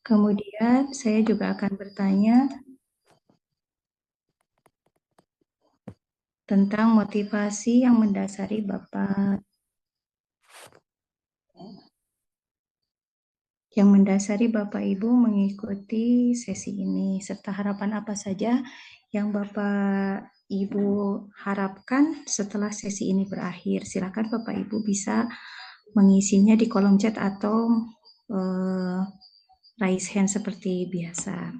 Kemudian saya juga akan bertanya tentang motivasi yang mendasari Bapak Ibu mengikuti sesi ini, serta harapan apa saja yang Bapak Ibu harapkan setelah sesi ini berakhir. Silakan Bapak Ibu bisa mengisinya di kolom chat atau raise hand seperti biasa.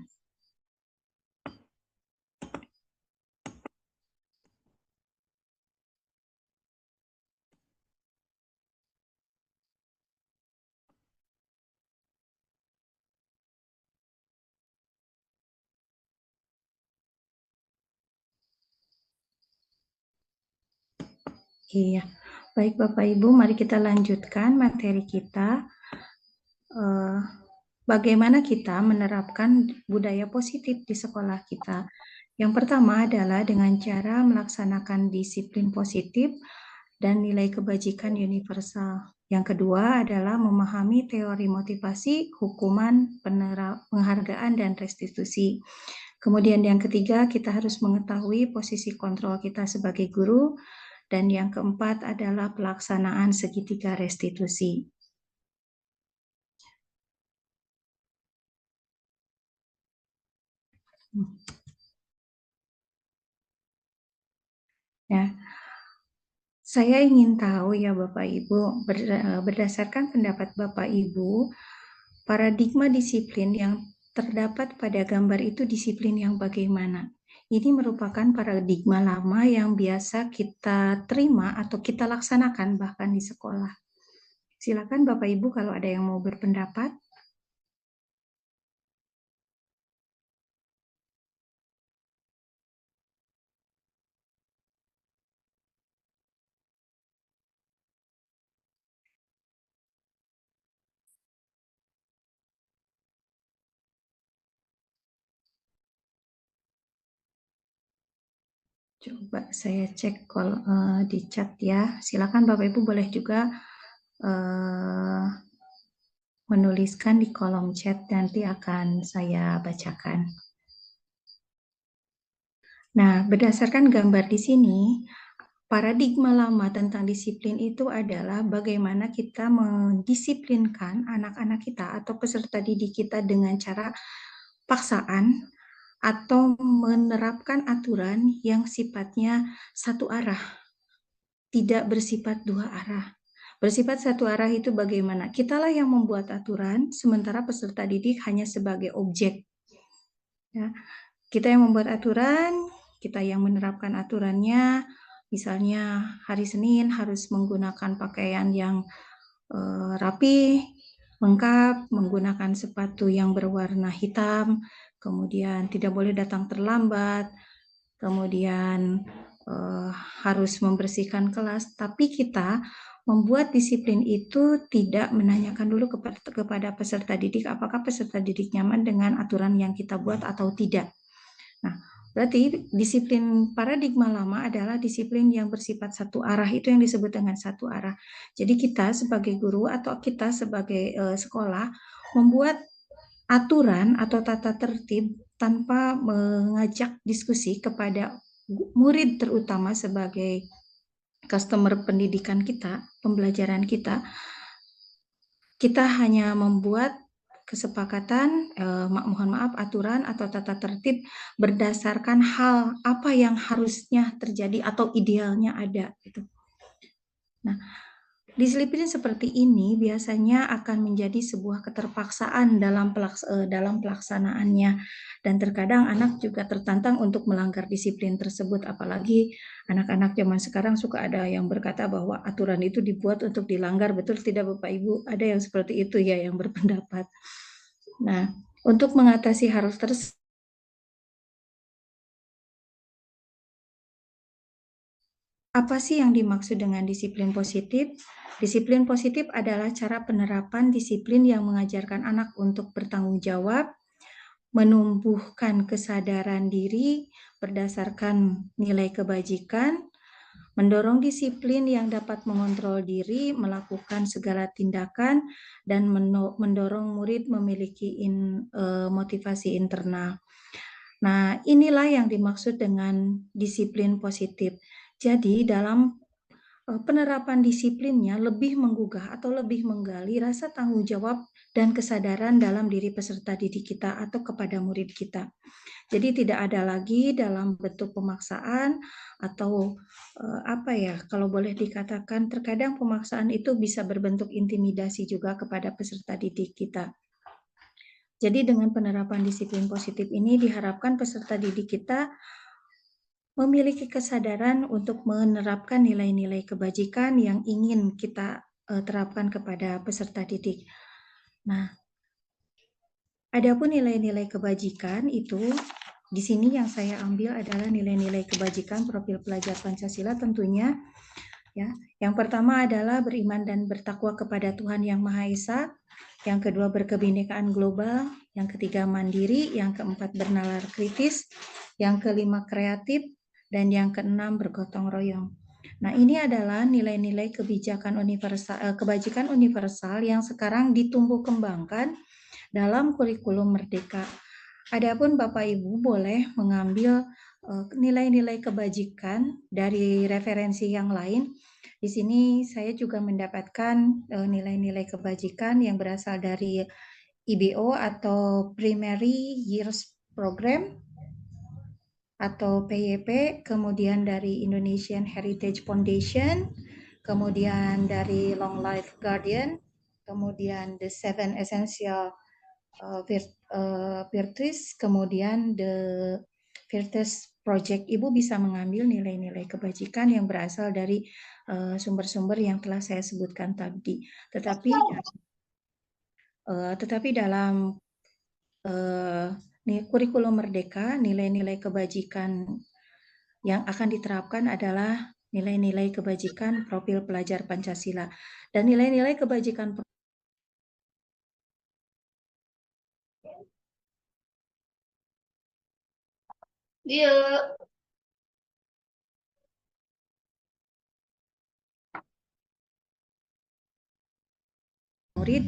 Iya, baik Bapak Ibu, mari kita lanjutkan materi kita. Bagaimana kita menerapkan budaya positif di sekolah kita. Yang pertama adalah dengan cara melaksanakan disiplin positif dan nilai kebajikan universal. Yang kedua adalah memahami teori motivasi, hukuman, penghargaan, dan restitusi. Kemudian yang ketiga, kita harus mengetahui posisi kontrol kita sebagai guru. Dan yang keempat adalah pelaksanaan segitiga restitusi. Ya, saya ingin tahu ya Bapak Ibu, berdasarkan pendapat Bapak Ibu, paradigma disiplin yang terdapat pada gambar itu disiplin yang bagaimana? Ini merupakan paradigma lama yang biasa kita terima atau kita laksanakan bahkan di sekolah. Silakan Bapak Ibu kalau ada yang mau berpendapat. Coba saya cek kalau di chat ya. Silakan Bapak Ibu boleh juga menuliskan di kolom chat, nanti akan saya bacakan. Nah, berdasarkan gambar di sini, paradigma lama tentang disiplin itu adalah bagaimana kita mendisiplinkan anak-anak kita atau peserta didik kita dengan cara paksaan atau menerapkan aturan yang sifatnya satu arah, tidak bersifat dua arah. Bersifat satu arah itu bagaimana? Kitalah yang membuat aturan, sementara peserta didik hanya sebagai objek. Ya. Kita yang membuat aturan, kita yang menerapkan aturannya. Misalnya hari Senin harus menggunakan pakaian yang rapi, lengkap, menggunakan sepatu yang berwarna hitam, kemudian tidak boleh datang terlambat, kemudian harus membersihkan kelas. Tapi kita membuat disiplin itu tidak menanyakan dulu kepada peserta didik apakah peserta didik nyaman dengan aturan yang kita buat atau tidak. Nah, berarti disiplin paradigma lama adalah disiplin yang bersifat satu arah, itu yang disebut dengan satu arah. Jadi kita sebagai guru atau kita sebagai sekolah membuat aturan atau tata tertib tanpa mengajak diskusi kepada murid, terutama sebagai customer pendidikan kita, pembelajaran kita. Kita hanya membuat kesepakatan, mohon maaf, aturan atau tata tertib berdasarkan hal apa yang harusnya terjadi atau idealnya ada gitu. Nah, disiplin seperti ini biasanya akan menjadi sebuah keterpaksaan dalam pelaksanaannya, dan terkadang anak juga tertantang untuk melanggar disiplin tersebut, apalagi anak-anak zaman sekarang suka ada yang berkata bahwa aturan itu dibuat untuk dilanggar. Betul tidak Bapak Ibu? Ada yang seperti itu ya yang berpendapat. Nah, untuk mengatasi hal tersebut, apa sih yang dimaksud dengan disiplin positif? Disiplin positif adalah cara penerapan disiplin yang mengajarkan anak untuk bertanggung jawab, menumbuhkan kesadaran diri berdasarkan nilai kebajikan, Mendorong disiplin yang dapat mengontrol diri, melakukan segala tindakan, dan mendorong murid memiliki motivasi internal. Nah, inilah yang dimaksud dengan disiplin positif. Jadi, dalam penerapan disiplinnya lebih menggugah atau lebih menggali rasa tanggung jawab dan kesadaran dalam diri peserta didik kita atau kepada murid kita. Jadi tidak ada lagi dalam bentuk pemaksaan atau kalau boleh dikatakan terkadang pemaksaan itu bisa berbentuk intimidasi juga kepada peserta didik kita. Jadi dengan penerapan disiplin positif ini diharapkan peserta didik kita memiliki kesadaran untuk menerapkan nilai-nilai kebajikan yang ingin kita terapkan kepada peserta didik. Nah, adapun nilai-nilai kebajikan itu di sini yang saya ambil adalah nilai-nilai kebajikan profil pelajar Pancasila tentunya. Ya, yang pertama adalah beriman dan bertakwa kepada Tuhan Yang Maha Esa. Yang kedua berkebinekaan global. Yang ketiga mandiri. Yang keempat bernalar kritis. Yang kelima kreatif. Dan yang keenam bergotong royong. Nah, ini adalah nilai-nilai kebajikan universal yang sekarang ditumbuh kembangkan dalam kurikulum Merdeka. Adapun Bapak Ibu boleh mengambil nilai-nilai kebajikan dari referensi yang lain. Di sini saya juga mendapatkan nilai-nilai kebajikan yang berasal dari IBO atau Primary Years Program atau PYP, kemudian dari Indonesian Heritage Foundation, kemudian dari Long Life Guardian, kemudian The Seven Essential Virtues, kemudian The Virtues Project. Ibu bisa mengambil nilai-nilai kebajikan yang berasal dari sumber-sumber yang telah saya sebutkan tadi. Tetapi dalam kurikulum Merdeka, nilai-nilai kebajikan yang akan diterapkan adalah nilai-nilai kebajikan profil pelajar Pancasila. Dan nilai-nilai kebajikan murid,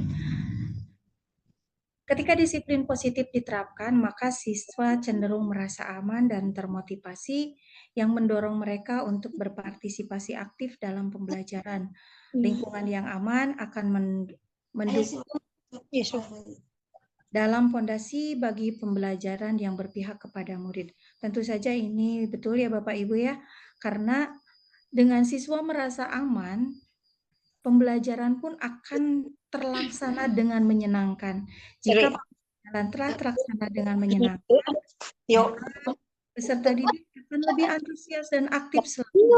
ketika disiplin positif diterapkan, maka siswa cenderung merasa aman dan termotivasi yang mendorong mereka untuk berpartisipasi aktif dalam pembelajaran. Lingkungan yang aman akan mendukung dalam fondasi bagi pembelajaran yang berpihak kepada murid. Tentu saja ini betul ya Bapak Ibu ya, karena dengan siswa merasa aman, pembelajaran pun akan terlaksana dengan menyenangkan. Jika pembelajaran telah terlaksana dengan menyenangkan, maka peserta didik akan lebih antusias dan aktif selalu.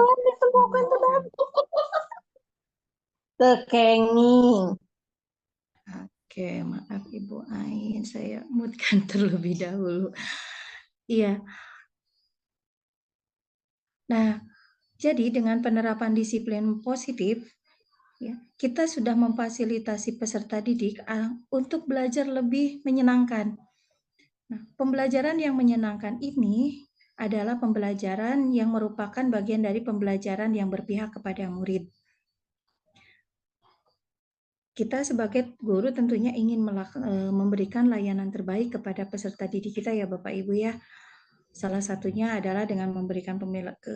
Tekenging. Oke, maaf Ibu Ain, saya mutkan terlebih dahulu. Iya. Nah, jadi dengan penerapan disiplin positif, ya, kita sudah memfasilitasi peserta didik untuk belajar lebih menyenangkan. Nah, pembelajaran yang menyenangkan ini adalah pembelajaran yang merupakan bagian dari pembelajaran yang berpihak kepada murid. Kita sebagai guru tentunya ingin memberikan layanan terbaik kepada peserta didik kita ya Bapak Ibu ya. Salah satunya adalah dengan memberikan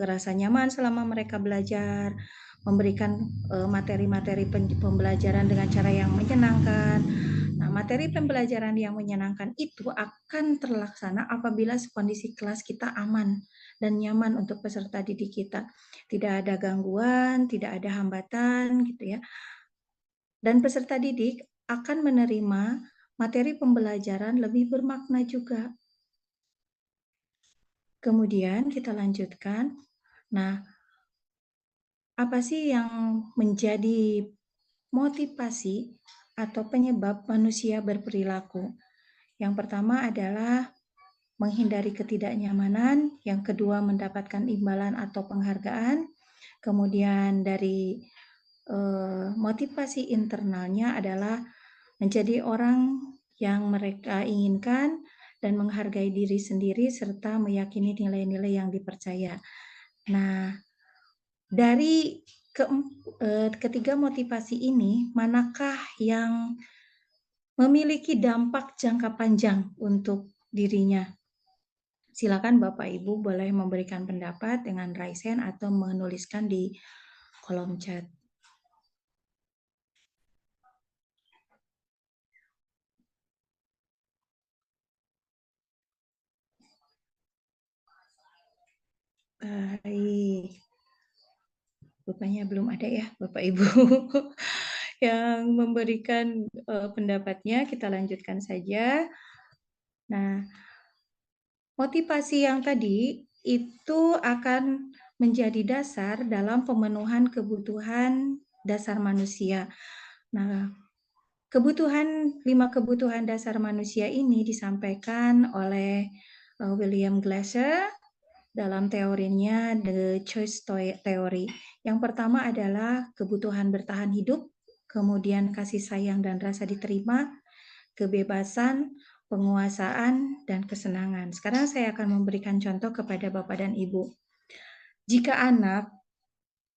rasa nyaman selama mereka belajar, memberikan materi-materi pembelajaran dengan cara yang menyenangkan. Nah, materi pembelajaran yang menyenangkan itu akan terlaksana apabila kondisi kelas kita aman dan nyaman untuk peserta didik kita. Tidak ada gangguan, tidak ada hambatan gitu ya. Dan peserta didik akan menerima materi pembelajaran lebih bermakna juga. Kemudian kita lanjutkan. Nah, apa sih yang menjadi motivasi atau penyebab manusia berperilaku? Yang pertama adalah menghindari ketidaknyamanan, yang kedua mendapatkan imbalan atau penghargaan, kemudian dari motivasi internalnya adalah menjadi orang yang mereka inginkan dan menghargai diri sendiri serta meyakini nilai-nilai yang dipercaya. Nah, Dari ketiga motivasi ini, manakah yang memiliki dampak jangka panjang untuk dirinya? Silakan Bapak Ibu boleh memberikan pendapat dengan raise hand atau menuliskan di kolom chat. Baik, rupanya belum ada ya Bapak Ibu yang memberikan pendapatnya. Kita lanjutkan saja. Nah, motivasi yang tadi itu akan menjadi dasar dalam pemenuhan kebutuhan dasar manusia. Nah, lima kebutuhan dasar manusia ini disampaikan oleh William Glasser dalam teorinya The Choice Theory. Yang pertama adalah kebutuhan bertahan hidup, kemudian kasih sayang dan rasa diterima, kebebasan, penguasaan, dan kesenangan. Sekarang saya akan memberikan contoh kepada Bapak dan Ibu. Jika anak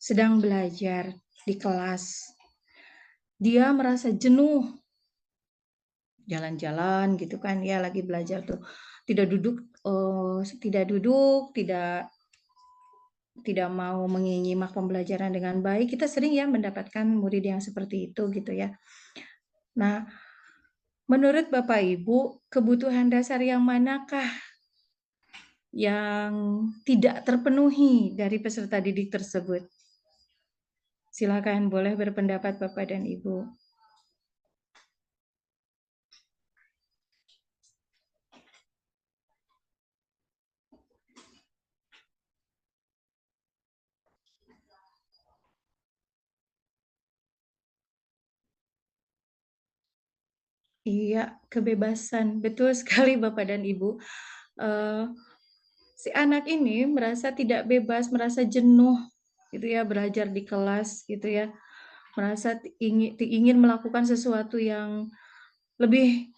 sedang belajar di kelas, dia merasa jenuh, jalan-jalan gitu kan, ya lagi belajar tuh, tidak duduk, tidak mau menyimak pembelajaran dengan baik. Kita sering ya mendapatkan murid yang seperti itu gitu ya. Nah, menurut Bapak Ibu, kebutuhan dasar yang manakah yang tidak terpenuhi dari peserta didik tersebut? Silakan boleh berpendapat Bapak dan Ibu. Iya, kebebasan. Betul sekali Bapak dan Ibu. Si anak ini merasa tidak bebas, merasa jenuh gitu ya, belajar di kelas gitu ya. Merasa ingin melakukan sesuatu yang lebih.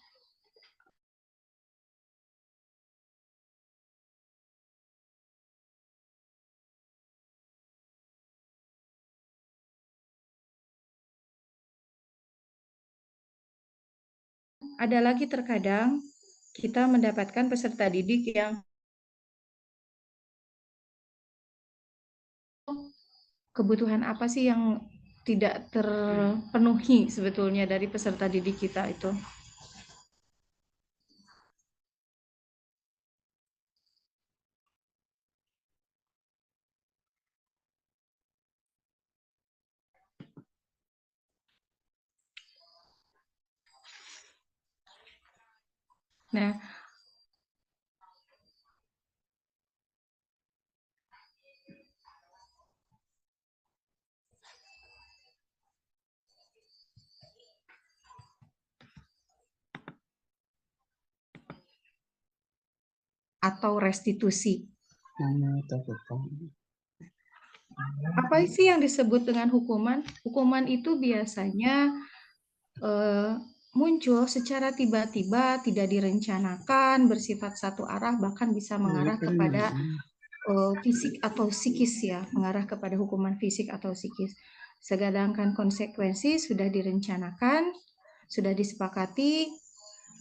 Ada lagi terkadang kita mendapatkan peserta didik yang kebutuhan apa sih yang tidak terpenuhi sebetulnya dari peserta didik kita itu. Nah, atau restitusi. Apa sih yang disebut dengan hukuman? Hukuman itu biasanya muncul secara tiba-tiba, tidak direncanakan, bersifat satu arah, bahkan bisa mengarah kepada fisik atau psikis ya, mengarah kepada hukuman fisik atau psikis. Sedangkan konsekuensi sudah direncanakan, sudah disepakati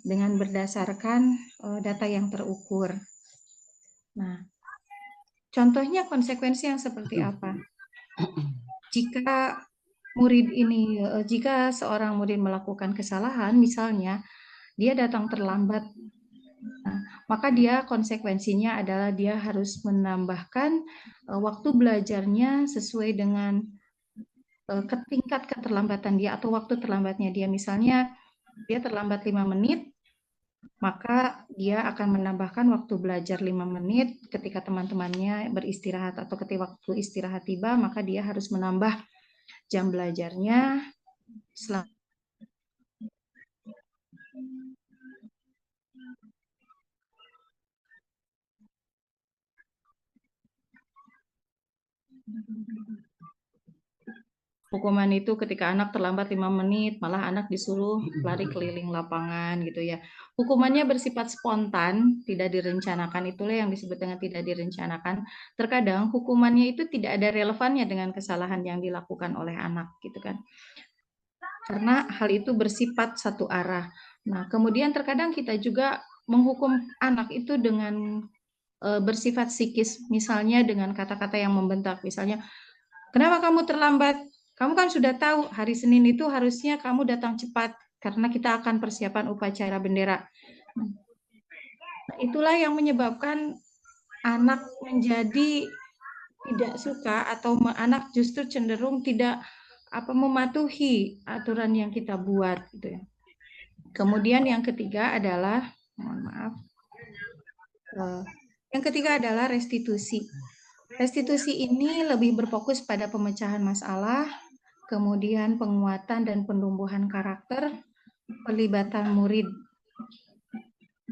dengan berdasarkan data yang terukur. Nah, contohnya konsekuensi yang seperti apa? Jika seorang murid melakukan kesalahan, misalnya dia datang terlambat, maka dia konsekuensinya adalah dia harus menambahkan waktu belajarnya sesuai dengan tingkat keterlambatan dia atau waktu terlambatnya dia. Misalnya dia terlambat 5 menit, maka dia akan menambahkan waktu belajar 5 menit ketika teman-temannya beristirahat atau ketika waktu istirahat tiba, maka dia harus menambah jam belajarnya selama Hukuman itu ketika anak terlambat 5 menit, malah anak disuruh lari keliling lapangan gitu ya. Hukumannya bersifat spontan, tidak direncanakan, itulah yang disebut dengan tidak direncanakan. Terkadang hukumannya itu tidak ada relevannya dengan kesalahan yang dilakukan oleh anak gitu kan. Karena hal itu bersifat satu arah. Nah, kemudian terkadang kita juga menghukum anak itu dengan bersifat psikis, misalnya dengan kata-kata yang membentak, misalnya, "Kenapa kamu terlambat? Kamu kan sudah tahu hari Senin itu harusnya kamu datang cepat karena kita akan persiapan upacara bendera." Itulah yang menyebabkan anak menjadi tidak suka atau anak justru cenderung tidak mematuhi aturan yang kita buat gitu ya. Kemudian yang ketiga adalah, mohon maaf, yang ketiga adalah restitusi. Restitusi ini lebih berfokus pada pemecahan masalah, kemudian penguatan dan penumbuhan karakter, pelibatan murid,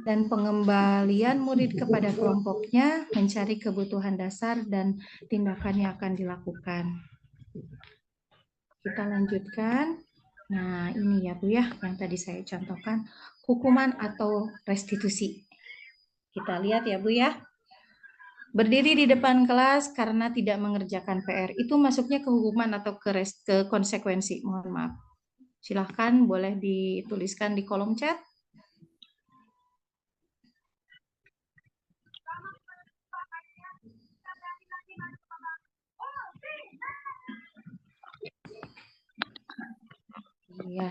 dan pengembalian murid kepada kelompoknya, mencari kebutuhan dasar dan tindakan yang akan dilakukan. Kita lanjutkan. Nah, ini ya Bu ya, yang tadi saya contohkan, hukuman atau restitusi. Kita lihat ya Bu ya. Berdiri di depan kelas karena tidak mengerjakan PR, itu masuknya ke hukuman atau ke konsekuensi? Mohon maaf. Silahkan boleh dituliskan di kolom chat. Iya,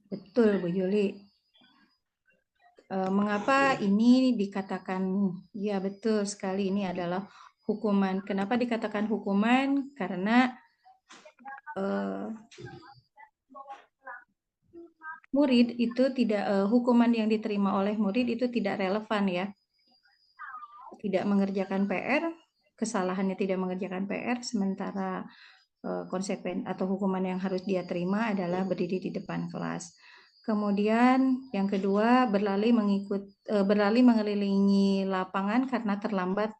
betul Bu Yuli. Mengapa ini dikatakan, ya betul sekali, ini adalah hukuman. Kenapa dikatakan hukuman? Karena murid itu tidak, hukuman yang diterima oleh murid itu tidak relevan ya. Tidak mengerjakan PR, kesalahannya tidak mengerjakan PR, sementara konsekuen atau hukuman yang harus dia terima adalah berdiri di depan kelas. Kemudian yang kedua, berlari mengelilingi lapangan karena terlambat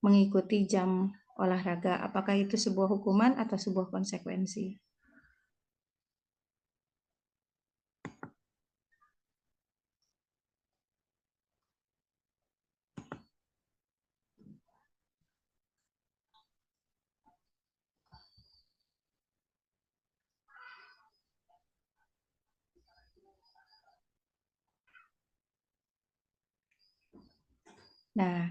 mengikuti jam olahraga. Apakah itu sebuah hukuman atau sebuah konsekuensi? Nah,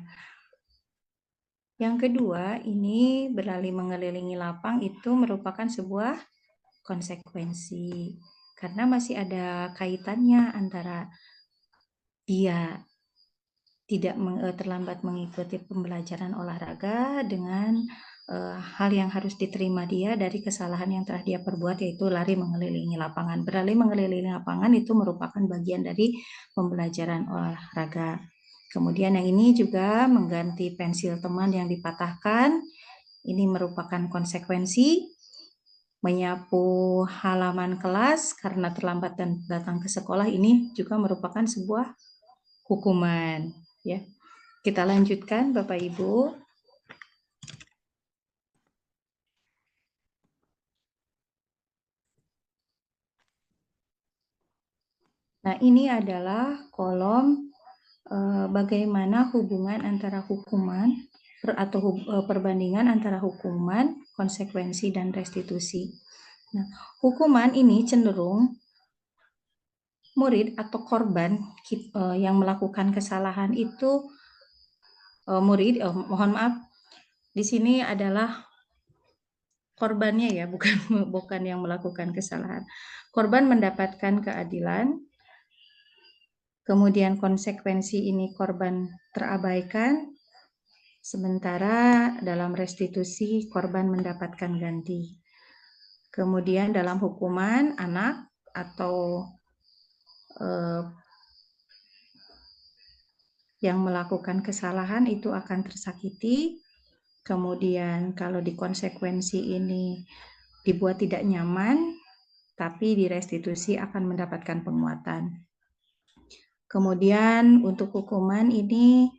yang kedua, ini berlari mengelilingi lapang itu merupakan sebuah konsekuensi. Karena masih ada kaitannya antara dia tidak terlambat mengikuti pembelajaran olahraga dengan hal yang harus diterima dia dari kesalahan yang telah dia perbuat, yaitu lari mengelilingi lapangan. Berlari mengelilingi lapangan itu merupakan bagian dari pembelajaran olahraga. Kemudian yang ini juga mengganti pensil teman yang dipatahkan. Ini merupakan konsekuensi. Menyapu halaman kelas karena terlambat dan datang ke sekolah, ini juga merupakan sebuah hukuman. Ya, kita lanjutkan Bapak Ibu. Nah, ini adalah kolom bagaimana hubungan antara hukuman atau perbandingan antara hukuman, konsekuensi, dan restitusi. Nah, hukuman ini cenderung murid atau korban yang melakukan kesalahan itu mohon maaf, di sini adalah korbannya ya, bukan yang melakukan kesalahan. Korban mendapatkan keadilan, kemudian konsekuensi ini korban terabaikan, sementara dalam restitusi korban mendapatkan ganti. Kemudian dalam hukuman, anak atau yang melakukan kesalahan itu akan tersakiti. Kemudian kalau di konsekuensi ini dibuat tidak nyaman, tapi di restitusi akan mendapatkan penguatan. Kemudian untuk hukuman ini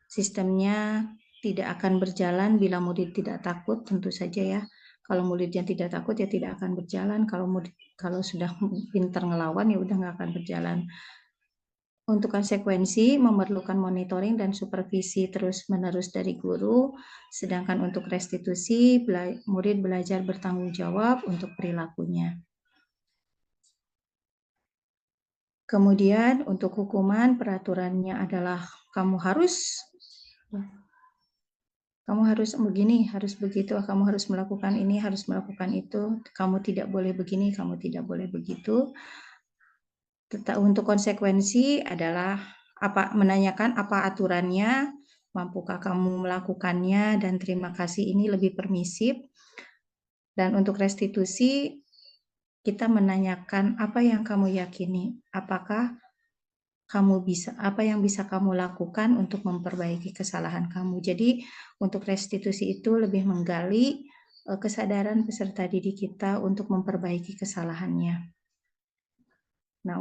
sistemnya tidak akan berjalan bila murid tidak takut, tentu saja ya. Kalau muridnya tidak takut ya tidak akan berjalan. Kalau sudah pintar ngelawan ya udah nggak akan berjalan. Untuk konsekuensi memerlukan monitoring dan supervisi terus-menerus dari guru, sedangkan untuk restitusi murid belajar bertanggung jawab untuk perilakunya. Kemudian untuk hukuman peraturannya adalah kamu harus begini, harus begitu, kamu harus melakukan ini, harus melakukan itu, kamu tidak boleh begini, kamu tidak boleh begitu. Untuk konsekuensi adalah menanyakan apa aturannya, mampukah kamu melakukannya, dan terima kasih ini lebih permisif. Dan untuk restitusi, kita menanyakan apa yang kamu yakini, apakah apa yang bisa kamu lakukan untuk memperbaiki kesalahan kamu. Jadi untuk restitusi itu lebih menggali kesadaran peserta didik kita untuk memperbaiki kesalahannya. Nah,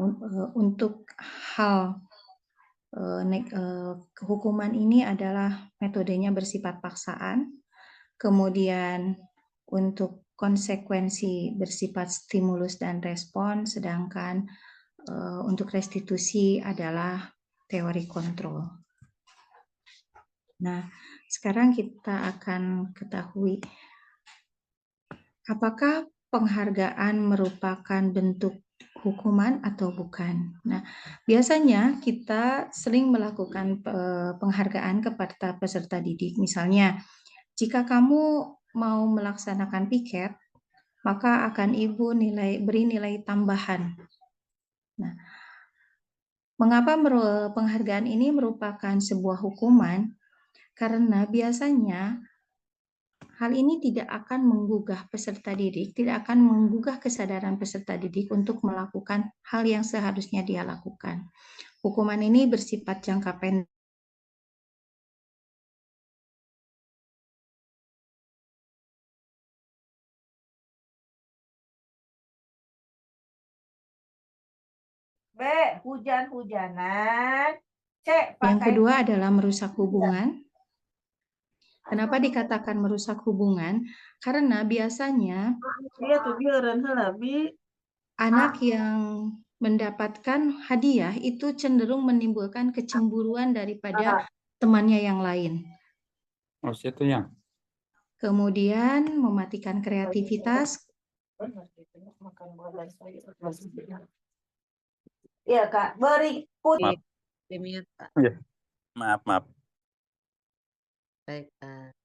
untuk hal hukuman ini adalah metodenya bersifat paksaan, kemudian untuk konsekuensi bersifat stimulus dan respon, sedangkan untuk restitusi adalah teori kontrol. Nah, sekarang kita akan ketahui apakah penghargaan merupakan bentuk hukuman atau bukan. Nah, biasanya kita sering melakukan penghargaan kepada peserta didik. Misalnya, jika kamu mau melaksanakan piket, maka akan Ibu beri nilai tambahan. Nah, mengapa penghargaan ini merupakan sebuah hukuman? Karena biasanya hal ini tidak akan menggugah peserta didik, tidak akan menggugah kesadaran peserta didik untuk melakukan hal yang seharusnya dia lakukan. Hukuman ini bersifat jangka pendek. B. Hujan-hujanan. C. Yang kedua adalah merusak hubungan. Kenapa dikatakan merusak hubungan? Karena biasanya anak yang mendapatkan hadiah itu cenderung menimbulkan kecemburuan daripada temannya yang lain. Kemudian mematikan kreativitas. Iya, Kak. Berikut. Ya. Maaf. Baik, Kak.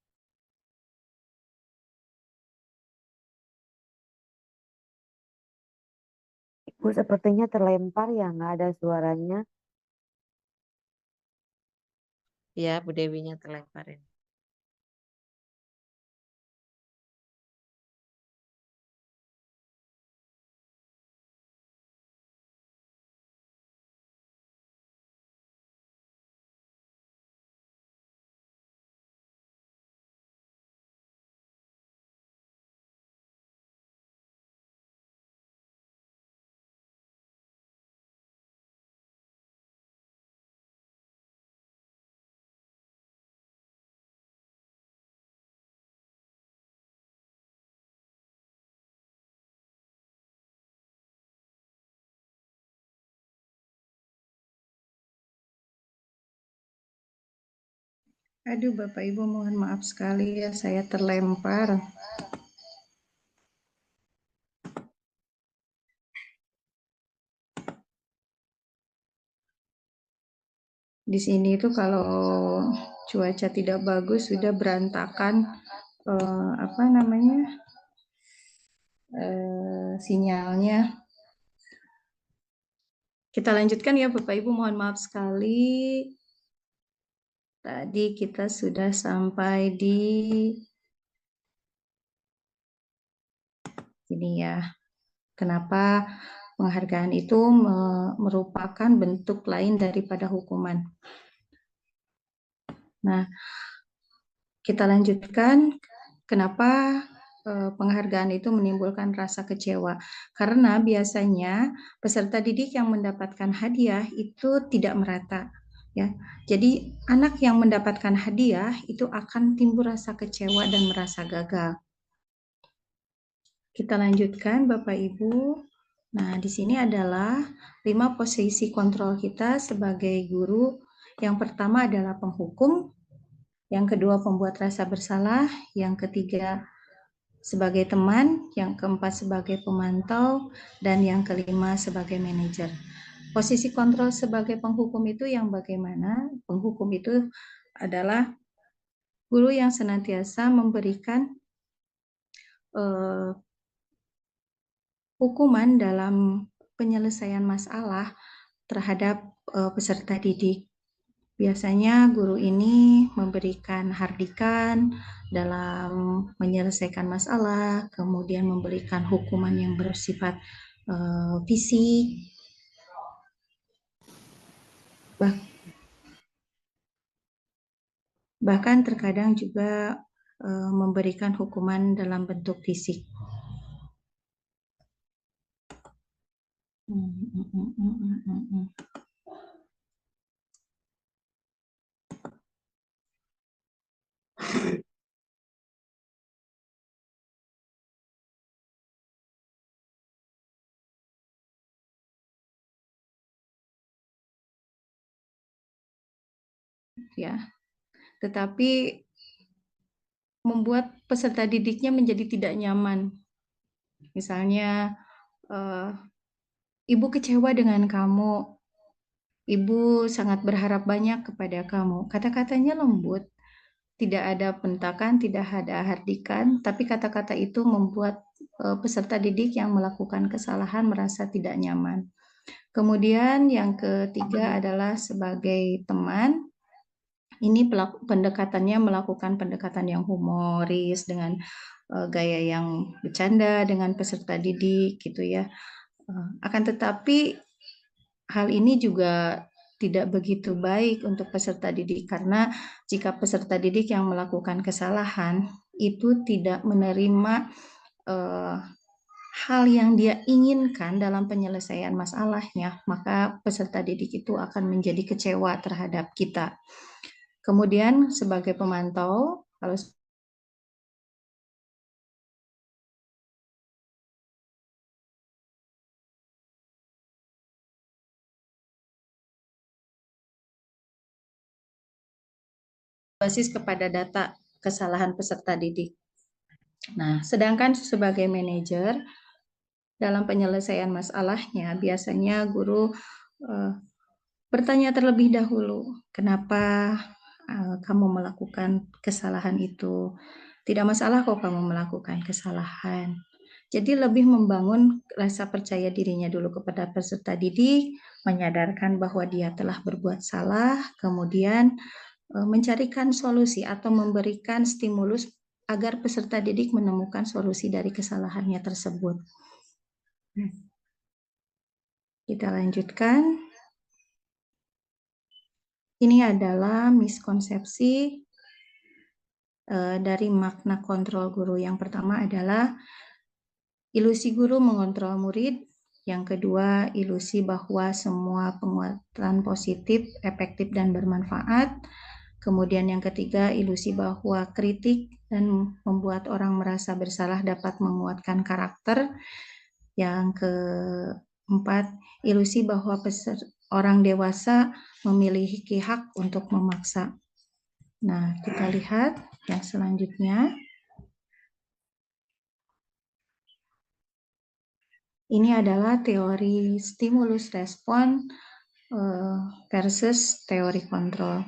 Bu, sepertinya terlempar ya, nggak ada suaranya. Ya, Bu Dewinya terlemparin. Aduh, Bapak Ibu mohon maaf sekali ya, saya terlempar. Di sini itu kalau cuaca tidak bagus sudah berantakan sinyalnya. Kita lanjutkan ya Bapak Ibu, mohon maaf sekali. Tadi kita sudah sampai di ini ya. Kenapa penghargaan itu merupakan bentuk lain daripada hukuman. Nah, kita lanjutkan. Kenapa penghargaan itu menimbulkan rasa kecewa? Karena biasanya peserta didik yang mendapatkan hadiah itu tidak merata. Ya, jadi anak yang mendapatkan hadiah itu akan timbul rasa kecewa dan merasa gagal. Kita lanjutkan Bapak Ibu. Nah, di sini adalah 5 posisi kontrol kita sebagai guru. Yang pertama adalah penghukum, yang kedua pembuat rasa bersalah, yang ketiga sebagai teman, yang keempat sebagai pemantau, dan yang kelima sebagai manajer. Posisi kontrol sebagai penghukum itu yang bagaimana? Penghukum itu adalah guru yang senantiasa memberikan hukuman dalam penyelesaian masalah terhadap peserta didik. Biasanya guru ini memberikan hardikan dalam menyelesaikan masalah, kemudian memberikan hukuman yang bersifat fisik, bahkan terkadang juga memberikan hukuman dalam bentuk fisik. Ya, tetapi membuat peserta didiknya menjadi tidak nyaman. Misalnya, ibu kecewa dengan kamu, ibu sangat berharap banyak kepada kamu. Kata-katanya lembut, tidak ada bentakan, tidak ada hardikan, tapi kata-kata itu membuat peserta didik yang melakukan kesalahan merasa tidak nyaman. Kemudian yang ketiga adalah sebagai teman. Ini pendekatannya melakukan pendekatan yang humoris dengan gaya yang bercanda dengan peserta didik gitu ya. Akan tetapi hal ini juga tidak begitu baik untuk peserta didik karena jika peserta didik yang melakukan kesalahan itu tidak menerima hal yang dia inginkan dalam penyelesaian masalahnya, maka peserta didik itu akan menjadi kecewa terhadap kita. Kemudian sebagai pemantau, kalau basis kepada data kesalahan peserta didik. Nah, sedangkan sebagai manajer, dalam penyelesaian masalahnya, biasanya guru bertanya terlebih dahulu, kenapa kamu melakukan kesalahan itu? Tidak masalah kok kamu melakukan kesalahan. Jadi lebih membangun rasa percaya dirinya dulu kepada peserta didik, menyadarkan bahwa dia telah berbuat salah, kemudian mencarikan solusi atau memberikan stimulus agar peserta didik menemukan solusi dari kesalahannya tersebut. Kita lanjutkan. Ini adalah miskonsepsi dari makna kontrol guru. Yang pertama adalah ilusi guru mengontrol murid. Yang kedua, ilusi bahwa semua penguatan positif, efektif, dan bermanfaat. Kemudian yang ketiga, ilusi bahwa kritik dan membuat orang merasa bersalah dapat menguatkan karakter. Yang keempat, ilusi bahwa orang dewasa memiliki hak untuk memaksa. Nah, kita lihat yang selanjutnya. Ini adalah teori stimulus respon versus teori kontrol.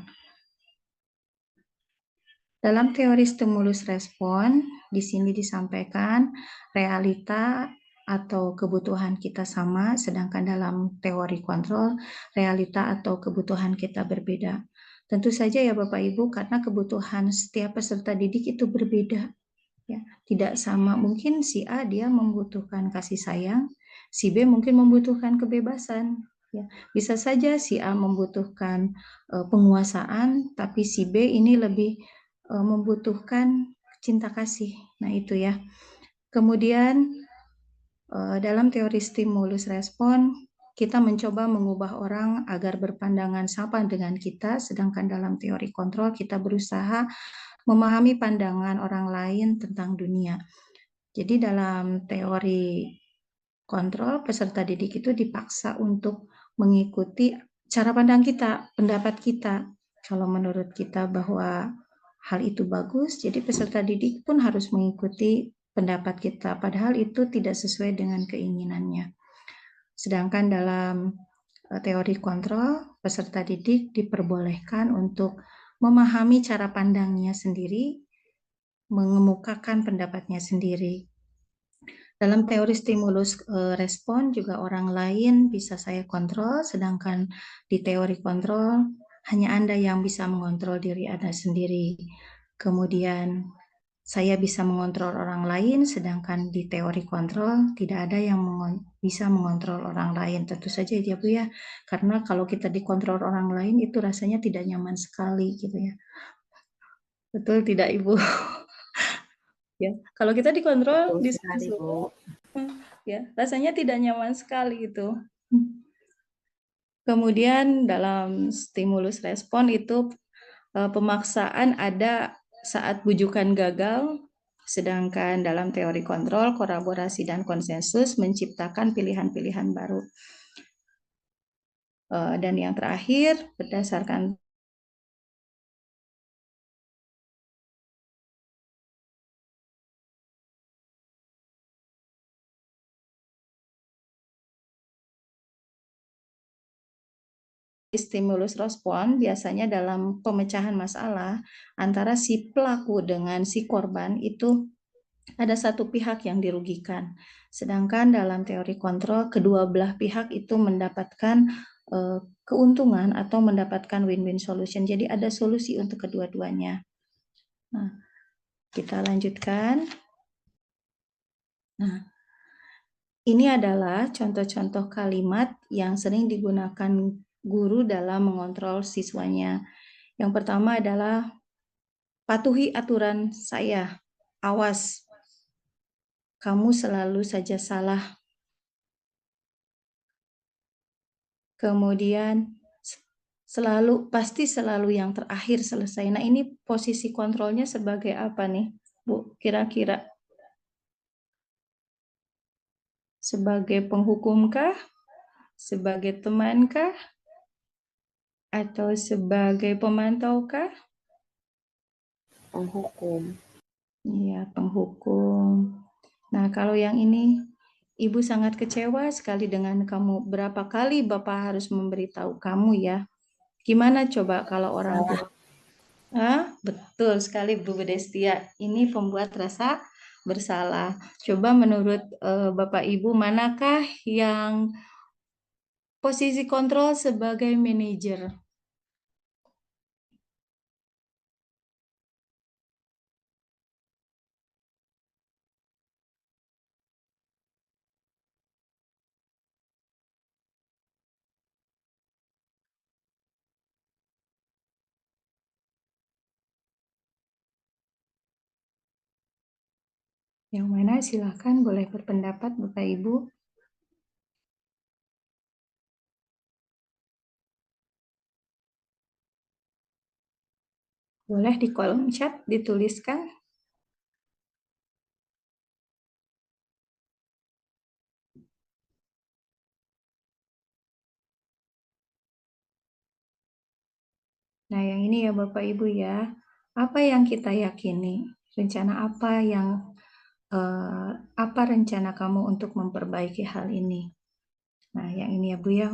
Dalam teori stimulus respon, di sini disampaikan realita atau kebutuhan kita sama, sedangkan dalam teori kontrol, realita atau kebutuhan kita berbeda. Tentu saja ya Bapak Ibu, karena kebutuhan setiap peserta didik itu berbeda. Ya, tidak sama. Mungkin si A dia membutuhkan kasih sayang, si B mungkin membutuhkan kebebasan. Ya, bisa saja si A membutuhkan penguasaan, tapi si B ini lebih membutuhkan cinta kasih. Nah itu ya. Kemudian dalam teori stimulus respon, kita mencoba mengubah orang agar berpandangan sama dengan kita, sedangkan dalam teori kontrol kita berusaha memahami pandangan orang lain tentang dunia. Jadi dalam teori kontrol, peserta didik itu dipaksa untuk mengikuti cara pandang kita, pendapat kita. Kalau menurut kita bahwa hal itu bagus, jadi peserta didik pun harus mengikuti pendapat kita, padahal itu tidak sesuai dengan keinginannya. Sedangkan dalam teori kontrol, peserta didik diperbolehkan untuk memahami cara pandangnya sendiri, mengemukakan pendapatnya sendiri. Dalam teori stimulus respon juga orang lain bisa saya kontrol, sedangkan di teori kontrol hanya Anda yang bisa mengontrol diri Anda sendiri. Kemudian saya bisa mengontrol orang lain, sedangkan di teori kontrol tidak ada yang bisa mengontrol orang lain. Tentu saja ya Bu ya, karena kalau kita dikontrol orang lain itu rasanya tidak nyaman sekali gitu ya. Betul tidak Ibu? Ya, kalau kita dikontrol disuruh suruh, ya rasanya tidak nyaman sekali itu. Kemudian dalam stimulus respon itu pemaksaan ada saat bujukan gagal, sedangkan dalam teori kontrol, kolaborasi dan konsensus menciptakan pilihan-pilihan baru. Dan yang terakhir berdasarkan stimulus respon, biasanya dalam pemecahan masalah antara si pelaku dengan si korban itu ada satu pihak yang dirugikan. Sedangkan dalam teori kontrol, kedua belah pihak itu mendapatkan keuntungan atau mendapatkan win-win solution. Jadi ada solusi untuk kedua-duanya. Nah, kita lanjutkan. Nah, ini adalah contoh-contoh kalimat yang sering digunakan guru dalam mengontrol siswanya. Yang pertama adalah patuhi aturan saya, awas, kamu selalu saja salah. Kemudian pasti selalu yang terakhir selesai. Nah ini posisi kontrolnya sebagai apa nih, Bu? Kira-kira sebagai penghukumkah? Sebagai temankah? Atau sebagai pemantaukah? Penghukum. Iya, penghukum. Nah, kalau yang ini, Ibu sangat kecewa sekali dengan kamu. Berapa kali Bapak harus memberitahu kamu ya? Gimana coba kalau orang tua? Betul sekali Bu Destia. Ini pembuat rasa bersalah. Coba menurut Bapak Ibu, manakah yang posisi kontrol sebagai manajer? Yang mana? Silakan boleh berpendapat Bapak Ibu. Boleh di kolom chat dituliskan. Nah, yang ini ya Bapak Ibu ya. Apa yang kita yakini? Rencana apa rencana kamu untuk memperbaiki hal ini? Nah, yang ini ya Bu ya,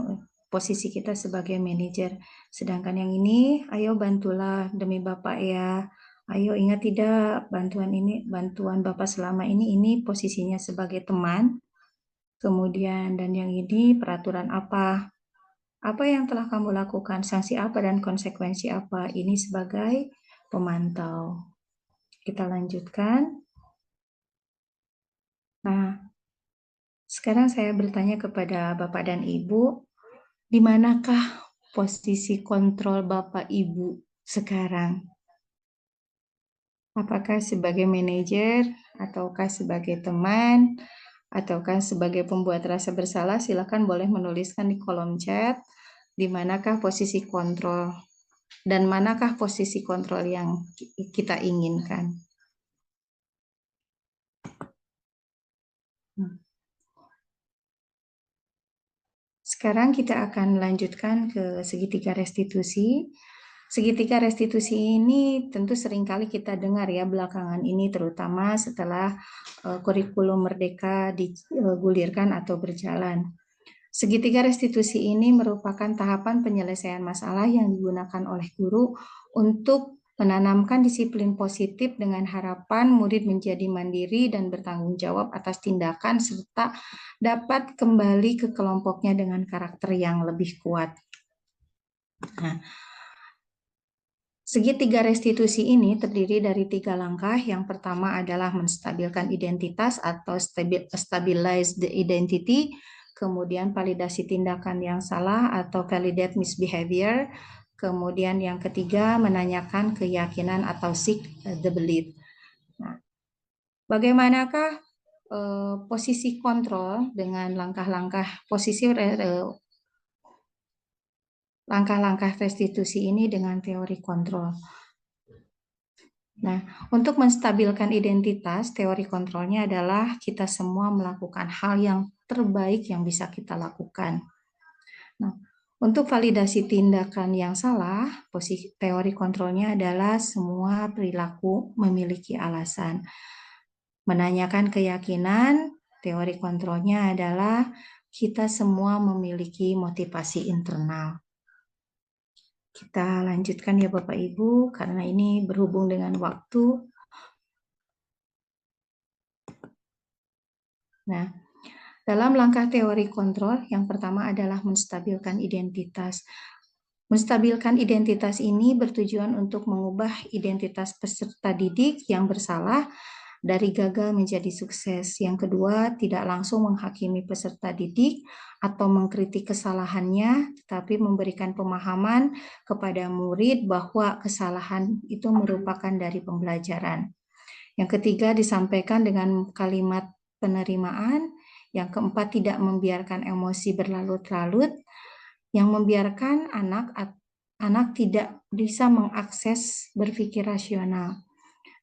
posisi kita sebagai manajer. Sedangkan yang ini, ayo bantulah demi Bapak ya. Ayo ingat tidak, bantuan Bapak selama ini posisinya sebagai teman. Kemudian, dan yang ini peraturan apa? Apa yang telah kamu lakukan, sanksi apa dan konsekuensi apa? Ini sebagai pemantau. Kita lanjutkan. Nah, sekarang saya bertanya kepada Bapak dan Ibu, di manakah posisi kontrol Bapak Ibu sekarang? Apakah sebagai manajer, ataukah sebagai teman, ataukah sebagai pembuat rasa bersalah? Silakan boleh menuliskan di kolom chat, di manakah posisi kontrol, dan manakah posisi kontrol yang kita inginkan. Sekarang kita akan lanjutkan ke segitiga restitusi. Segitiga restitusi ini tentu seringkali kita dengar ya belakangan ini, terutama setelah kurikulum Merdeka digulirkan atau berjalan. Segitiga restitusi ini merupakan tahapan penyelesaian masalah yang digunakan oleh guru untuk menanamkan disiplin positif dengan harapan murid menjadi mandiri dan bertanggung jawab atas tindakan serta dapat kembali ke kelompoknya dengan karakter yang lebih kuat. Nah, segitiga restitusi ini terdiri dari 3 langkah. Yang pertama adalah menstabilkan identitas atau stabilize the identity, kemudian validasi tindakan yang salah atau validate misbehavior, kemudian yang ketiga menanyakan keyakinan atau seek the belief. Nah, bagaimanakah posisi kontrol dengan langkah-langkah langkah-langkah restitusi ini dengan teori kontrol. Nah, untuk menstabilkan identitas, teori kontrolnya adalah kita semua melakukan hal yang terbaik yang bisa kita lakukan. Nah, untuk validasi tindakan yang salah, posisi teori kontrolnya adalah semua perilaku memiliki alasan. Menanyakan keyakinan, teori kontrolnya adalah kita semua memiliki motivasi internal. Kita lanjutkan ya Bapak Ibu, karena ini berhubung dengan waktu. Nah, dalam langkah teori kontrol, yang pertama adalah menstabilkan identitas. Menstabilkan identitas ini bertujuan untuk mengubah identitas peserta didik yang bersalah dari gagal menjadi sukses. Yang kedua, tidak langsung menghakimi peserta didik atau mengkritik kesalahannya, tetapi memberikan pemahaman kepada murid bahwa kesalahan itu merupakan dari pembelajaran. Yang ketiga, disampaikan dengan kalimat penerimaan. Yang keempat, tidak membiarkan emosi berlarut-larut, yang membiarkan anak tidak bisa mengakses berpikir rasional.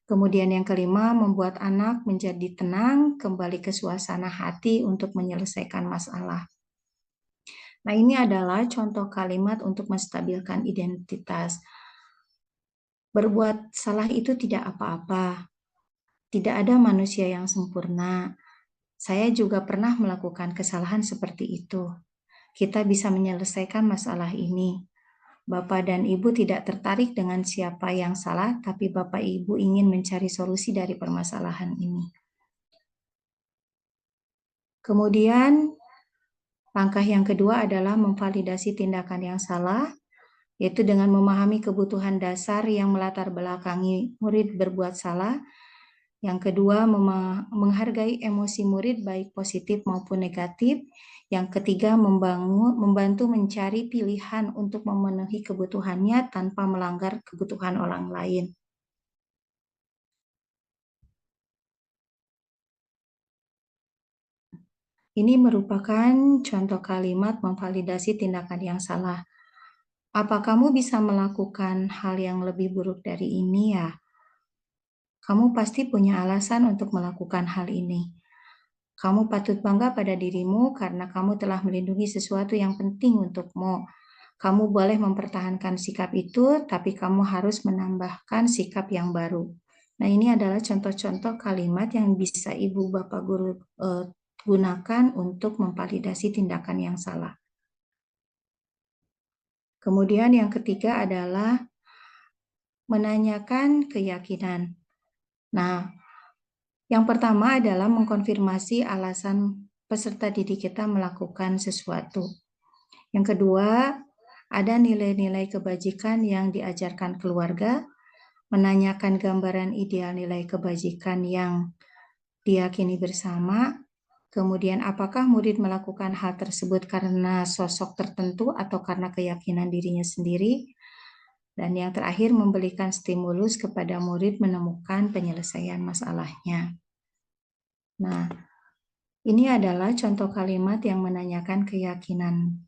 Kemudian yang kelima, membuat anak menjadi tenang, kembali ke suasana hati untuk menyelesaikan masalah. Nah, ini adalah contoh kalimat untuk menstabilkan identitas. Berbuat salah itu tidak apa-apa. Tidak ada manusia yang sempurna. Saya juga pernah melakukan kesalahan seperti itu. Kita bisa menyelesaikan masalah ini. Bapak dan Ibu tidak tertarik dengan siapa yang salah, tapi Bapak Ibu ingin mencari solusi dari permasalahan ini. Kemudian, langkah yang kedua adalah memvalidasi tindakan yang salah, yaitu dengan memahami kebutuhan dasar yang melatar belakangi murid berbuat salah. Yang kedua, menghargai emosi murid baik positif maupun negatif. Yang ketiga, membantu mencari pilihan untuk memenuhi kebutuhannya tanpa melanggar kebutuhan orang lain. Ini merupakan contoh kalimat memvalidasi tindakan yang salah. Apa kamu bisa melakukan hal yang lebih buruk dari ini ya? Kamu pasti punya alasan untuk melakukan hal ini. Kamu patut bangga pada dirimu karena kamu telah melindungi sesuatu yang penting untukmu. Kamu boleh mempertahankan sikap itu, tapi kamu harus menambahkan sikap yang baru. Nah, ini adalah contoh-contoh kalimat yang bisa Ibu Bapak Guru gunakan untuk memvalidasi tindakan yang salah. Kemudian yang ketiga adalah menanyakan keyakinan. Nah, yang pertama adalah mengkonfirmasi alasan peserta didik kita melakukan sesuatu. Yang kedua, ada nilai-nilai kebajikan yang diajarkan keluarga, menanyakan gambaran ideal nilai kebajikan yang diyakini bersama, kemudian apakah murid melakukan hal tersebut karena sosok tertentu atau karena keyakinan dirinya sendiri, dan yang terakhir memberikan stimulus kepada murid menemukan penyelesaian masalahnya. Nah, ini adalah contoh kalimat yang menanyakan keyakinan.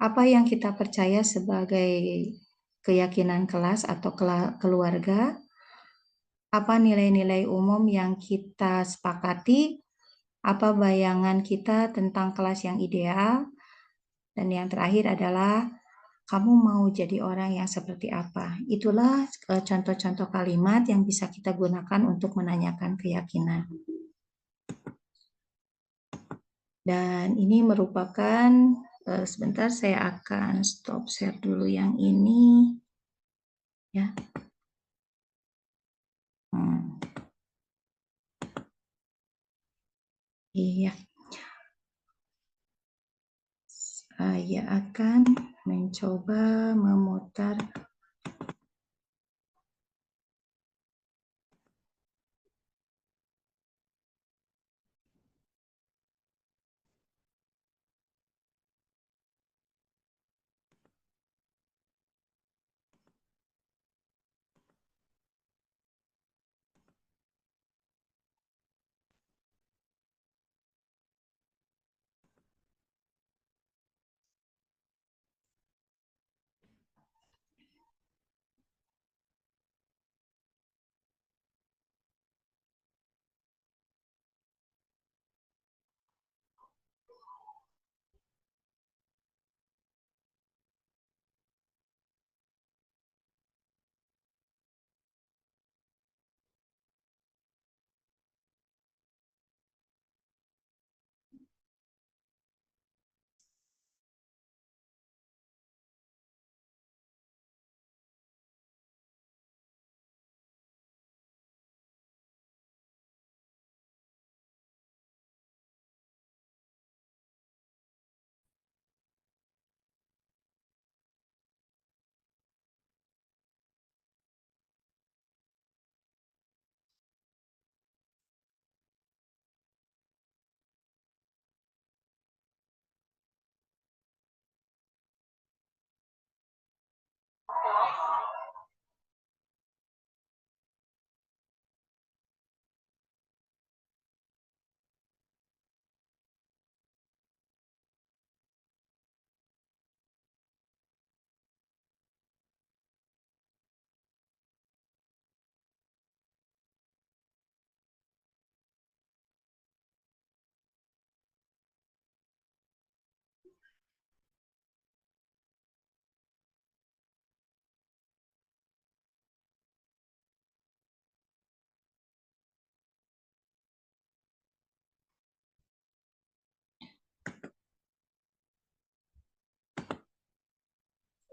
Apa yang kita percaya sebagai keyakinan kelas atau keluarga? Apa nilai-nilai umum yang kita sepakati? Apa bayangan kita tentang kelas yang ideal? Dan yang terakhir adalah kamu mau jadi orang yang seperti apa? Itulah contoh-contoh kalimat yang bisa kita gunakan untuk menanyakan keyakinan. Dan ini merupakan, sebentar saya akan stop share dulu yang ini. Ya. Iya. Saya akan mencoba memutar.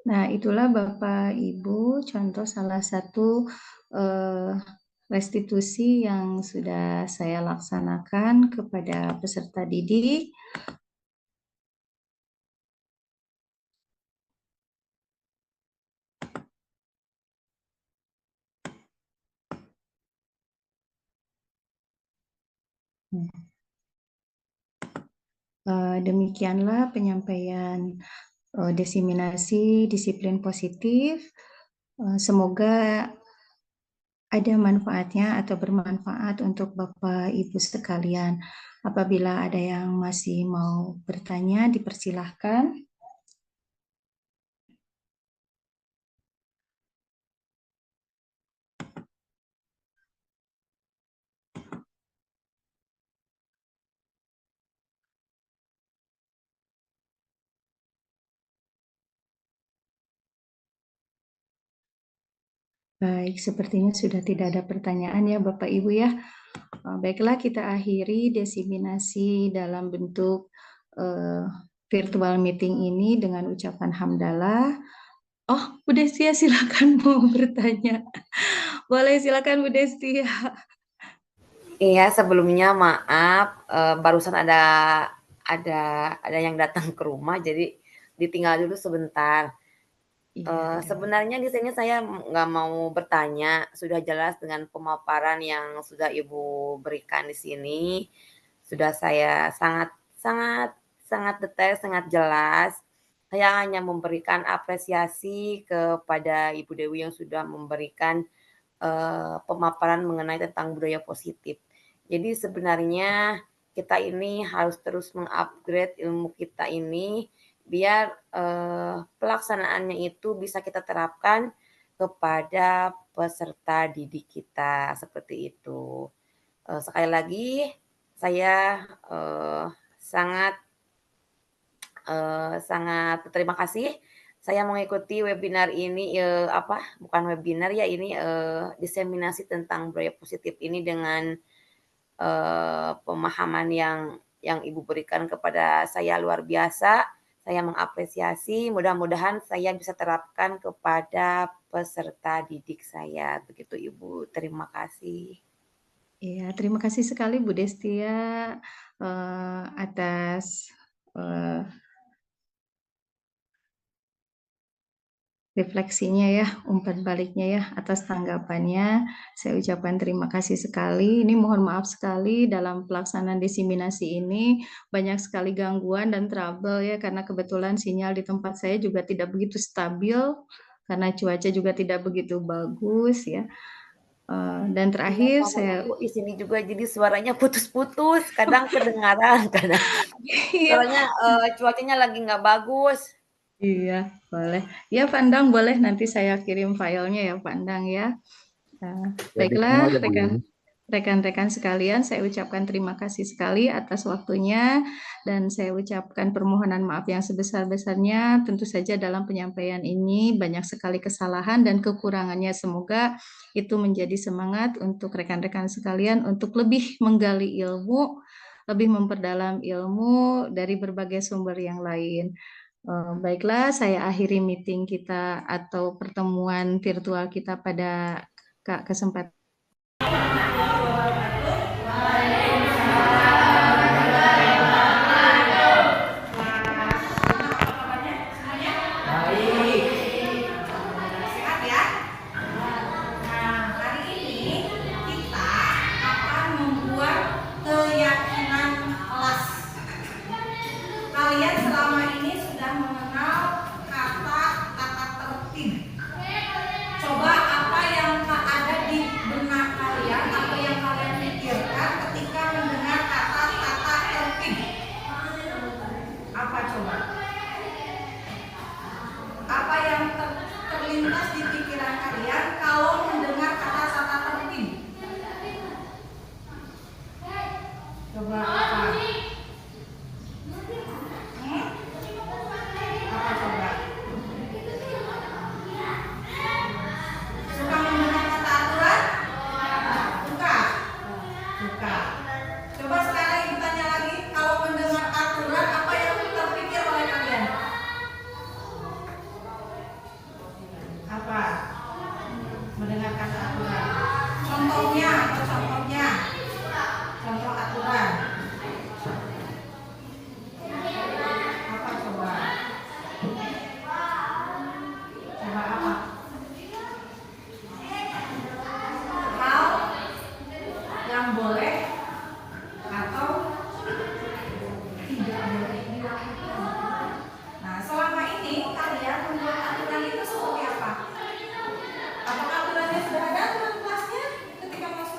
Nah, itulah Bapak Ibu contoh salah satu restitusi yang sudah saya laksanakan kepada peserta didik. Demikianlah penyampaian diseminasi disiplin positif. Semoga ada manfaatnya atau bermanfaat untuk Bapak Ibu sekalian. Apabila ada yang masih mau bertanya, dipersilahkan. Baik, sepertinya sudah tidak ada pertanyaan ya Bapak Ibu ya. Baiklah, kita akhiri diseminasi dalam bentuk virtual meeting ini dengan ucapan hamdalah. Oh, Bu Destia silakan mau bertanya. Boleh, silakan Bu Destia. Iya, sebelumnya maaf, barusan ada yang datang ke rumah, jadi ditinggal dulu sebentar. Sebenarnya di sini saya nggak mau bertanya, sudah jelas dengan pemaparan yang sudah Ibu berikan di sini, sudah saya sangat detail, sangat jelas. Saya hanya memberikan apresiasi kepada Ibu Dewi yang sudah memberikan pemaparan mengenai tentang budaya positif. Jadi sebenarnya kita ini harus terus mengupgrade ilmu kita ini biar pelaksanaannya itu bisa kita terapkan kepada peserta didik kita seperti itu. Sekali lagi saya sangat berterima kasih saya mengikuti webinar ini, bukan webinar ya, ini diseminasi tentang budaya positif ini dengan pemahaman yang Ibu berikan kepada saya luar biasa. Saya mengapresiasi, mudah-mudahan saya bisa terapkan kepada peserta didik saya. Begitu Ibu, terima kasih. Iya, terima kasih sekali Bu Destia atas refleksinya ya, umpan baliknya ya, atas tanggapannya. Saya ucapkan terima kasih sekali. Ini mohon maaf sekali dalam pelaksanaan diseminasi ini banyak sekali gangguan dan trouble ya, karena kebetulan sinyal di tempat saya juga tidak begitu stabil, karena cuaca juga tidak begitu bagus ya. Dan terakhir Sama saya Ibu di sini juga jadi suaranya putus-putus, kadang kedengaran, kadang Iya. soalnya cuacanya lagi nggak bagus. Iya, boleh. Ya, Pandang boleh nanti saya kirim filenya ya, Pandang ya. Nah, baiklah rekan-rekan sekalian, saya ucapkan terima kasih sekali atas waktunya dan saya ucapkan permohonan maaf yang sebesar-besarnya. Tentu saja dalam penyampaian ini banyak sekali kesalahan dan kekurangannya. Semoga itu menjadi semangat untuk rekan-rekan sekalian untuk lebih menggali ilmu, lebih memperdalam ilmu dari berbagai sumber yang lain. Baiklah, saya akhiri meeting kita atau pertemuan virtual kita pada kesempatan. Sehat ya. Nah, hari ini kita akan membuat keyakinan kelas. Kalian selama ini sudah mengenal kata tertib. Coba apa yang ada di benak kalian, apa yang kalian pikirkan ketika mendengar kata-kata tertib. Apa coba? Apa yang terlintas di pikiran kalian kalau mendengar kata-kata tertib? Coba apa? Apa coba? Suka mendengar kata aturan? Suka? Suka. Coba sekarang ibu tanya lagi, kalau mendengar aturan apa yang terpikir oleh kalian? Apa? Mendengar kata aturan. Contohnya, apa contohnya? Contoh aturan. Apa coba? Coba apa? Hal yang boleh atau tidak boleh dilakukan. Nah, selama ini kalian membuat aturan itu seperti apa? Apakah aturannya sudah ada aturan kelasnya ketika masuk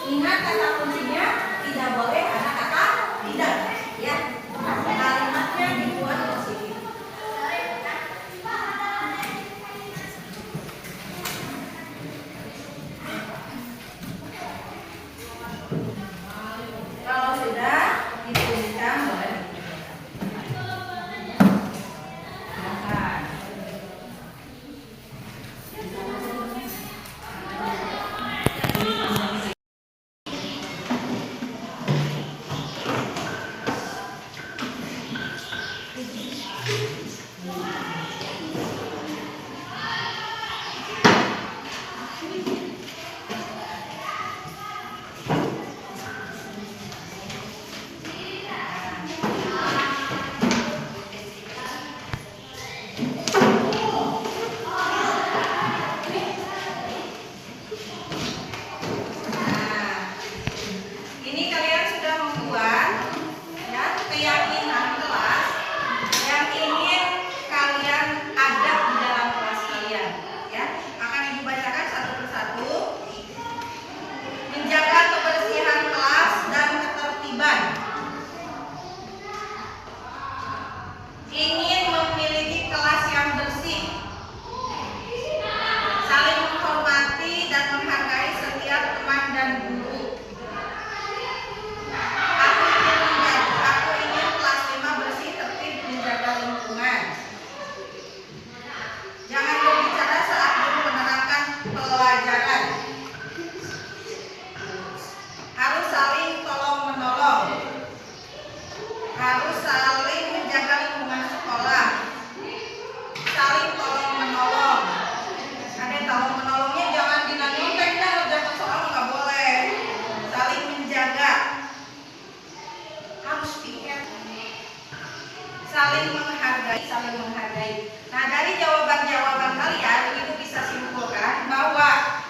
Ingat kata kuncinya tidak boleh ada kata tidak, ya. Kalimatnya dibuat positif. Kalau sudah dituliskan boleh. Silakan. Ini kalian sudah membuat ya keyakinan kelas yang ingin kalian ada di dalam kelas kalian, ya. Akan Ibu bacakan satu persatu. Menjaga kebersihan kelas dan ketertiban. Ingin memiliki kelas yang bersih. Saling menghormati dan menghargai setiap teman dan guru. Aku ingin kelas 5 bersih, tertib, menjaga lingkungan. Jangan berbicara saat guru menerangkan pelajaran. Harus saling tolong menolong. Harus saling menjaga lingkungan sekolah. Saling tolong menolong. Ada tolong menolongnya jangan dinanyontek dah ngerjakan soal nggak boleh. Saling menjaga. Harus pikir. Saling menghargai, saling menghargai. Nah, dari jawaban-jawaban kalian Ibu bisa simpulkan bahwa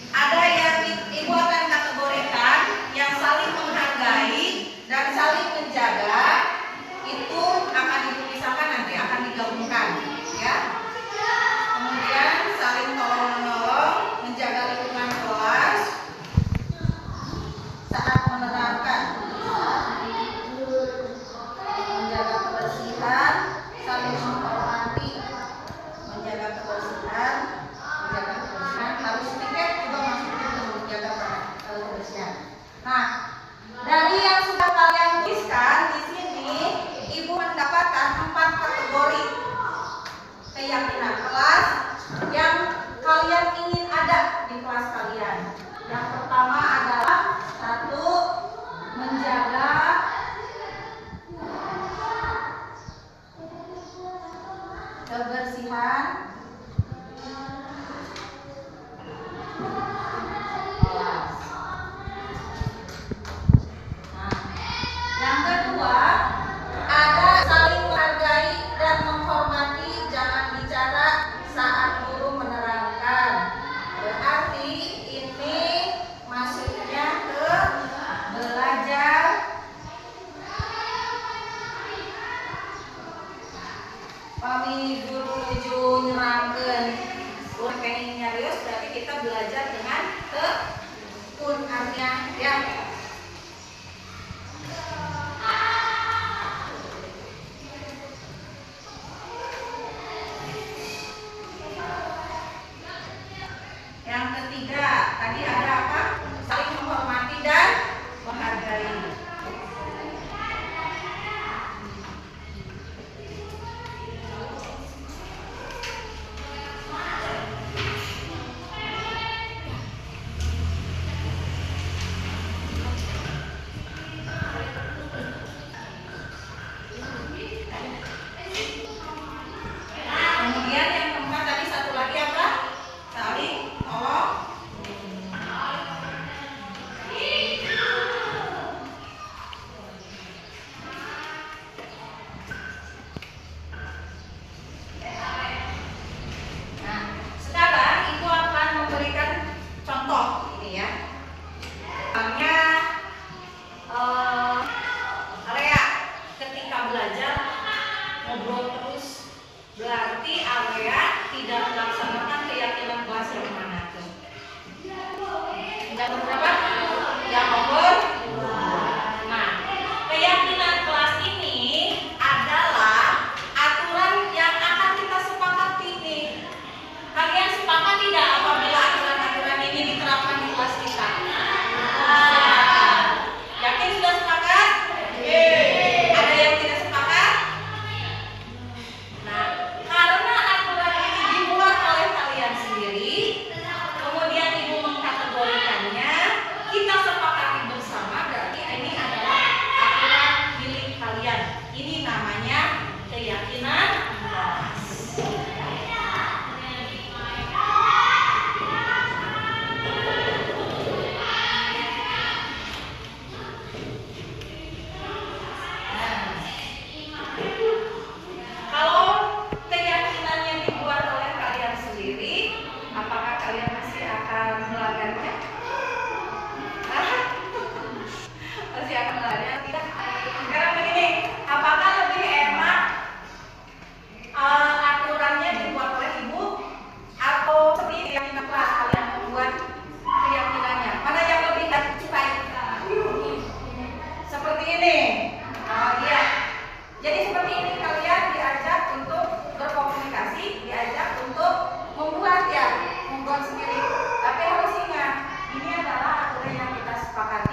ada yang Ibu akan kategorikan yang saling menghargai dan saling menjaga, itu akan Ibu pisahkan nanti, akan digabungkan, ya. Kemudian saling tolong menolong, menjaga lingkungan kelas saat menerangkan, menjaga kebersihan, saling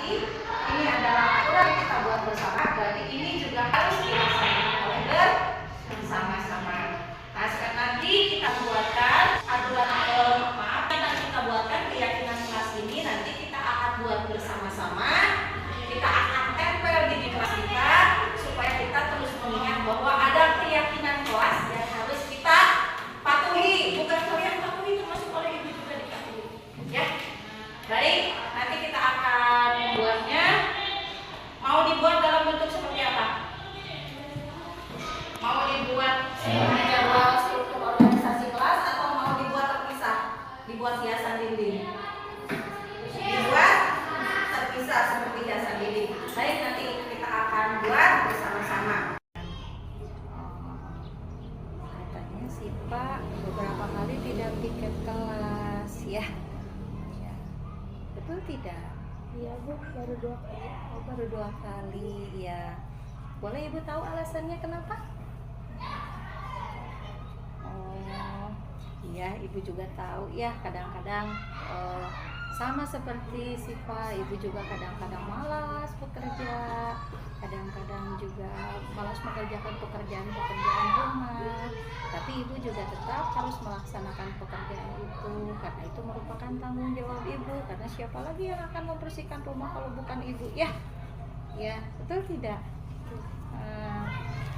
lagi, ini adalah aturan yang kita buat bersama, berarti ini juga harus dilaksanakan oleh bersama-sama. Nah, sekarang nanti kita buatkan aturan kita buatkan keyakinan kelas ini, nanti kita akan buat bersama-sama. Kita akan tempel di kelas kita supaya kita terus mengingat bahwa ada keyakinan kelas yang harus kita patuhi, bukan kalian patuhi, termasuk oleh ibu juga dipatuhi. Ya, baik. Nanti kita akan membuatnya. Mau dibuat dalam bentuk seperti apa? Mau dibuat jadwal struktur organisasi kelas atau mau dibuat terpisah? Dibuat hiasan dinding. Dibuat terpisah seperti hiasan dinding. Baik, nanti kita akan buat bersama-sama. Katanya si Pak beberapa kali tidak piket kelas, ya. Betul tidak? Iya Bu, baru 2 kali. Oh, baru 2 kali, ya. Boleh Ibu tahu alasannya kenapa? Oh, iya, Ibu juga tahu ya. Kadang-kadang sama seperti Siva, Ibu juga kadang-kadang malas bekerja, kadang-kadang juga malas mengerjakan pekerjaan-pekerjaan rumah. Tapi Ibu juga tetap harus melaksanakan pekerjaan itu, karena itu merupakan tanggung jawab Ibu. Karena siapa lagi yang akan membersihkan rumah kalau bukan Ibu, ya? Ya, betul tidak?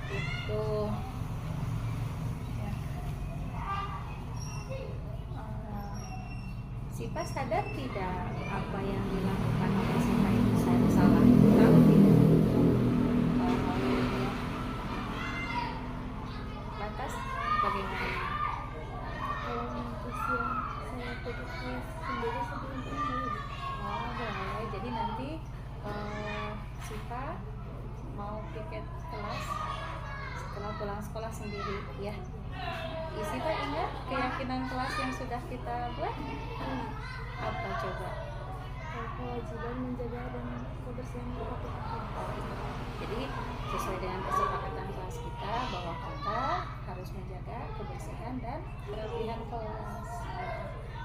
Itu. Ya. Siva sadar tidak apa yang dilakukan oleh Siva itu salah? Tahu tidak? Lantas bagaimana? Kalau nanti siang saya tutup kelas sendiri sebelum ini. Oh, boleh. Jadi nanti Siva mau piket kelas setelah pulang sekolah sendiri, ya. Siva ingat keyakinan kelas yang sudah kita buat? Apa coba? Kewajiban menjaga dan kebersihan rumah. Jadi sesuai dengan kesepakatan kelas kita bahwa kita harus menjaga kebersihan dan kerapihan kelas.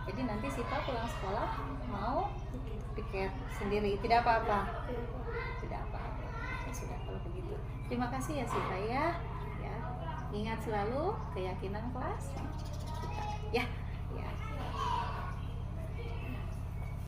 Jadi nanti Siva pulang sekolah mau piket sendiri, tidak apa-apa. Tidak apa-apa. Ya sudah kalau begitu. Terima kasih ya Siva, ya. Ingat selalu keyakinan kelas kita, ya.